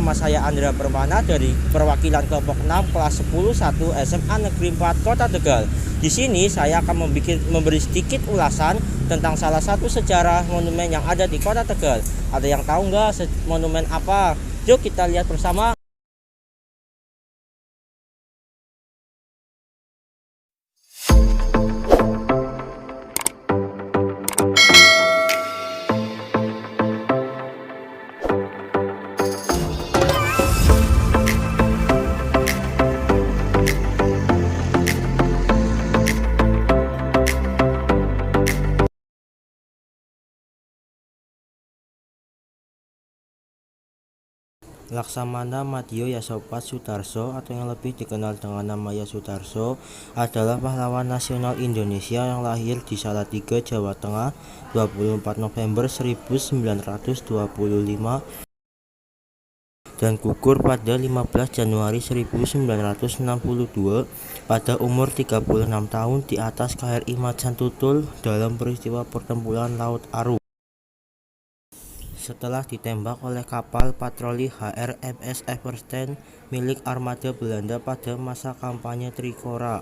Nama saya Andra Permana dari perwakilan kelompok 6 kelas 10 1 SMA Negeri 4 Kota Tegal. Di sini saya akan memberi sedikit ulasan tentang salah satu sejarah monumen yang ada di Kota Tegal. Ada yang tahu nggak monumen apa? Yuk kita lihat bersama. Laksamana Madyo Yasopat Sutarso atau yang lebih dikenal dengan nama Yasutarso adalah pahlawan nasional Indonesia yang lahir di Salatiga, Jawa Tengah 24 November 1925 dan gugur pada 15 Januari 1962 pada umur 36 tahun di atas KRI Macan Tutul dalam peristiwa pertempuran Laut Aru. Setelah ditembak oleh kapal patroli HRMS Everstein milik armada Belanda pada masa kampanye Trikora.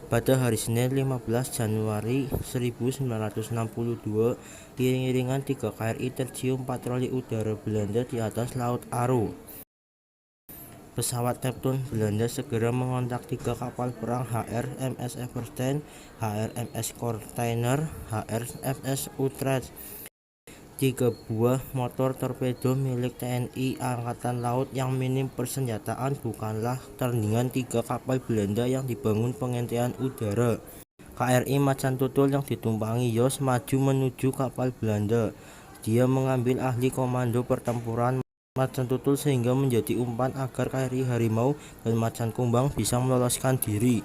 Pada hari Senin 15 Januari 1962, iring-iringan 3 KRI tercium patroli udara Belanda di atas Laut Aru. Pesawat Neptune Belanda segera mengontak 3 kapal perang HRMS Everstein, HRMS Container, HRMS Utrecht. 3 buah motor torpedo milik TNI Angkatan Laut yang minim persenjataan bukanlah tandingan 3 kapal Belanda yang dibangun pengentaian udara. KRI Macan Tutul yang ditumpangi Yos maju menuju kapal Belanda. Dia mengambil ahli komando pertempuran Macan Tutul sehingga menjadi umpan agar KRI Harimau dan Macan Kumbang bisa meloloskan diri.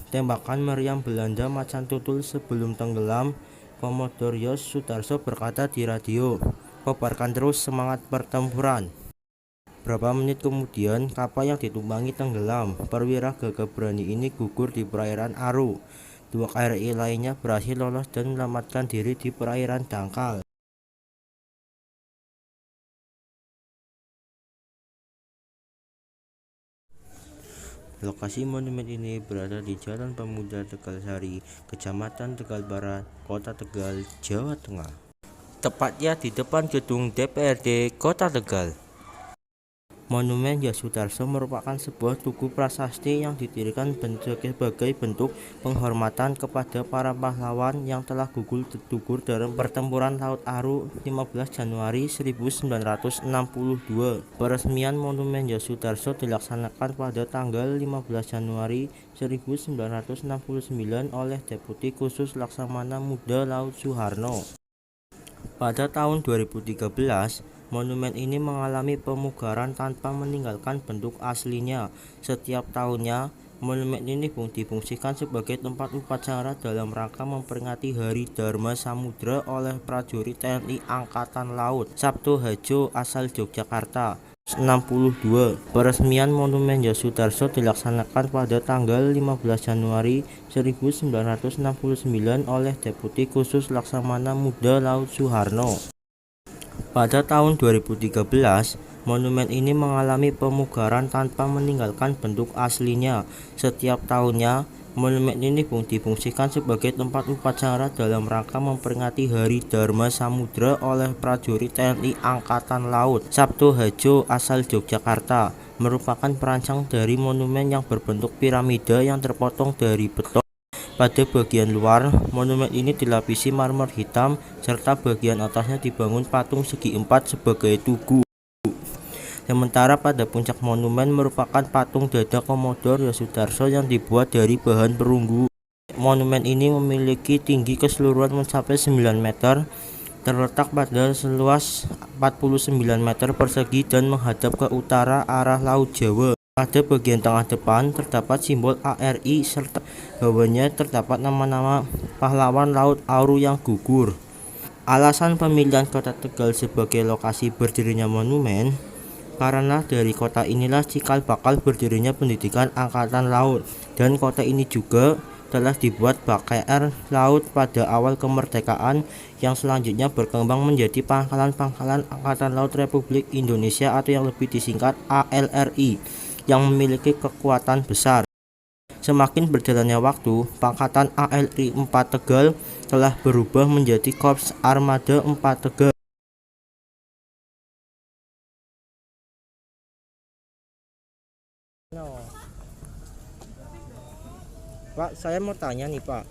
Tembakan meriam Belanda Macan Tutul sebelum tenggelam. Komodor Yos Sutarso berkata di radio, "Kobarkan terus semangat pertempuran." Berapa menit kemudian, kapal yang ditumpangi tenggelam. Perwira gagah berani ini gugur di perairan Aru. 2 KRI lainnya berhasil lolos dan menyelamatkan diri di perairan dangkal. Lokasi monumen ini berada di Jalan Pemuda Tegalsari, Kecamatan Tegal Barat, Kota Tegal, Jawa Tengah. Tepatnya di depan gedung DPRD Kota Tegal. Monumen Yasutarso merupakan sebuah tugu prasasti yang didirikan sebagai bentuk penghormatan kepada para pahlawan yang telah gugur dalam pertempuran Laut Aru 15 Januari 1962. Peresmian Monumen Yasutarso dilaksanakan pada tanggal 15 Januari 1969 oleh Deputi Khusus Laksamana Muda Laut Soeharno. Pada tahun 2013, monumen ini mengalami pemugaran tanpa meninggalkan bentuk aslinya. Setiap tahunnya, monumen ini difungsikan sebagai tempat upacara dalam rangka memperingati Hari Dharma Samudra oleh prajurit TNI Angkatan Laut Sabtu Hadjo asal Yogyakarta. 62. Peresmian Monumen Yasutarso dilaksanakan pada tanggal 15 Januari 1969 oleh Deputi Khusus Laksamana Muda Laut Soeharno. Pada tahun 2013, monumen ini mengalami pemugaran tanpa meninggalkan bentuk aslinya. Setiap tahunnya, monumen ini difungsikan sebagai tempat upacara dalam rangka memperingati Hari Dharma Samudra oleh prajurit TNI Angkatan Laut Sabtu Hadjo asal Yogyakarta. Merupakan perancang dari monumen yang berbentuk piramida yang terpotong dari beton. Pada bagian luar, monumen ini dilapisi marmer hitam serta bagian atasnya dibangun patung segi 4 sebagai tugu. Sementara pada puncak monumen merupakan patung dada Komodor Yasutarso yang dibuat dari bahan perunggu. Monumen ini memiliki tinggi keseluruhan mencapai 9 meter, terletak pada seluas 49 meter persegi dan menghadap ke utara arah Laut Jawa. Pada bagian tengah depan terdapat simbol ARI serta bawahnya terdapat nama-nama pahlawan Laut Aru yang gugur. Alasan pemilihan Kota Tegal sebagai lokasi berdirinya monumen karena dari kota inilah cikal bakal berdirinya pendidikan Angkatan Laut, dan kota ini juga telah dibuat bak KR Laut pada awal kemerdekaan yang selanjutnya berkembang menjadi Pangkalan-Pangkalan Angkatan Laut Republik Indonesia atau yang lebih disingkat ALRI yang memiliki kekuatan besar. Semakin berjalannya waktu, Pangkatan ALRI 4 Tegal telah berubah menjadi Korps Armada 4 Tegal. Pak, saya mau tanya nih Pak,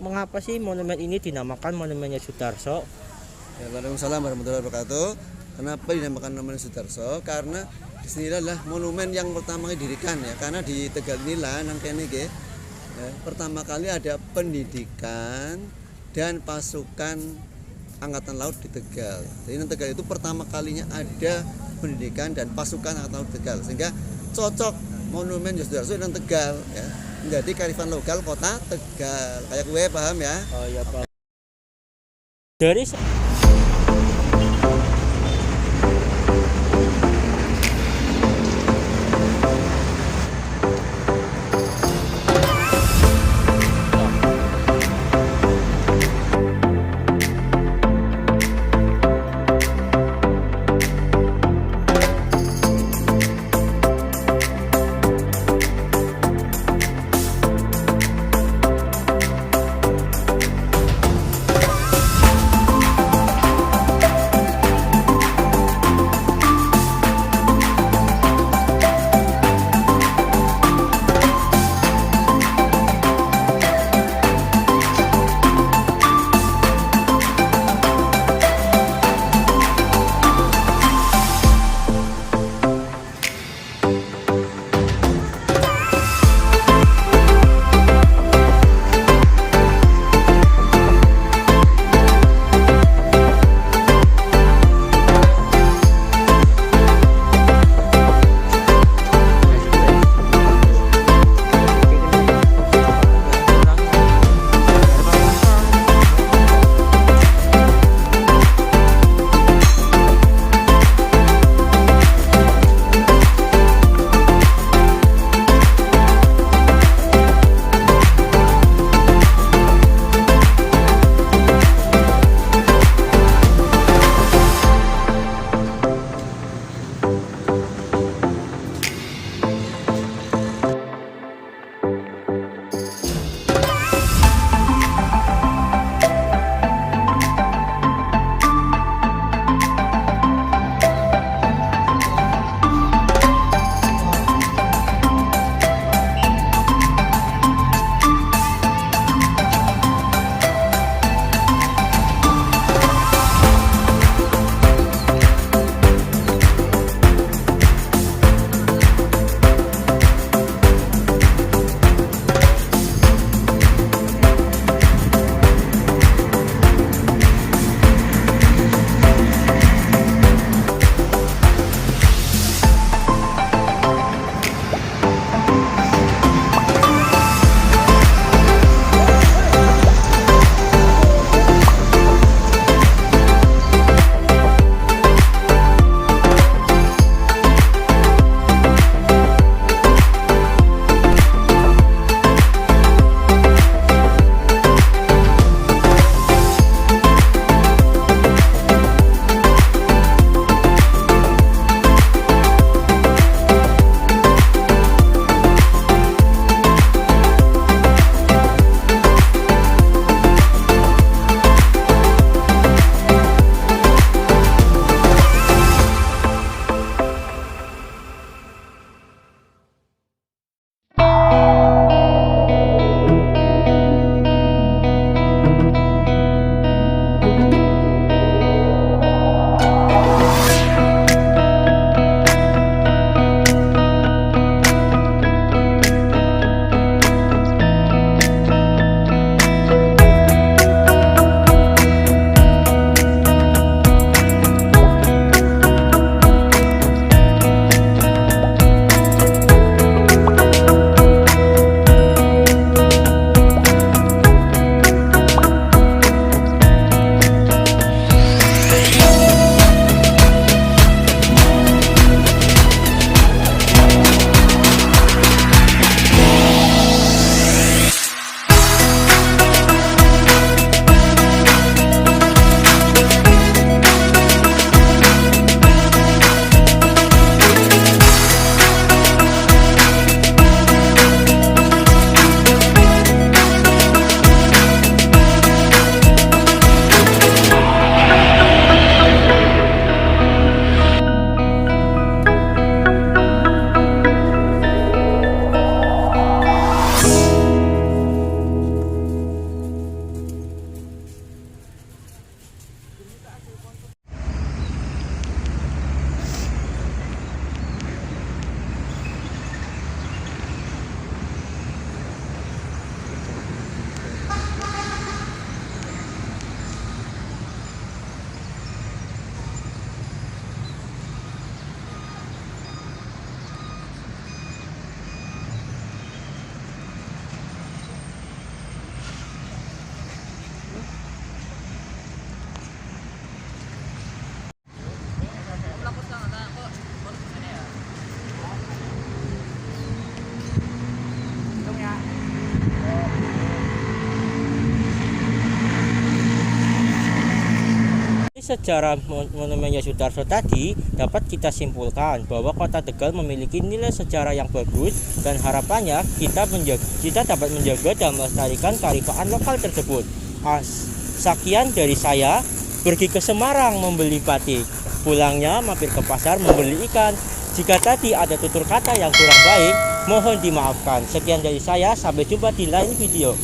mengapa sih monumen ini dinamakan Monumennya Sudarso? Ya, Waalaikumsalam warahmatullahi wabarakatuh. Kenapa dinamakan Monumen Sudarso? Karena di sini adalah monumen yang pertama didirikan ya. Karena di Tegal inilah nang kene nggih, pertama kali ada pendidikan dan pasukan Angkatan Laut di Tegal. Jadi di Tegal itu pertama kalinya ada pendidikan dan pasukan Angkatan Laut Tegal, sehingga cocok Monumen Sudarso dan Tegal ya. Menjadi kearifan lokal kota Tegal. Kayak gue paham ya? Oh iya Pak. Dari sejarah Monumen Sudarso tadi dapat kita simpulkan bahwa Kota Tegal memiliki nilai sejarah yang bagus dan harapannya kita dapat menjaga dan melestarikan kearifan lokal tersebut. Sekian dari saya, pergi ke Semarang membeli batik, pulangnya mampir ke pasar membeli ikan. Jika tadi ada tutur kata yang kurang baik, mohon dimaafkan. Sekian dari saya, sampai jumpa di lain video.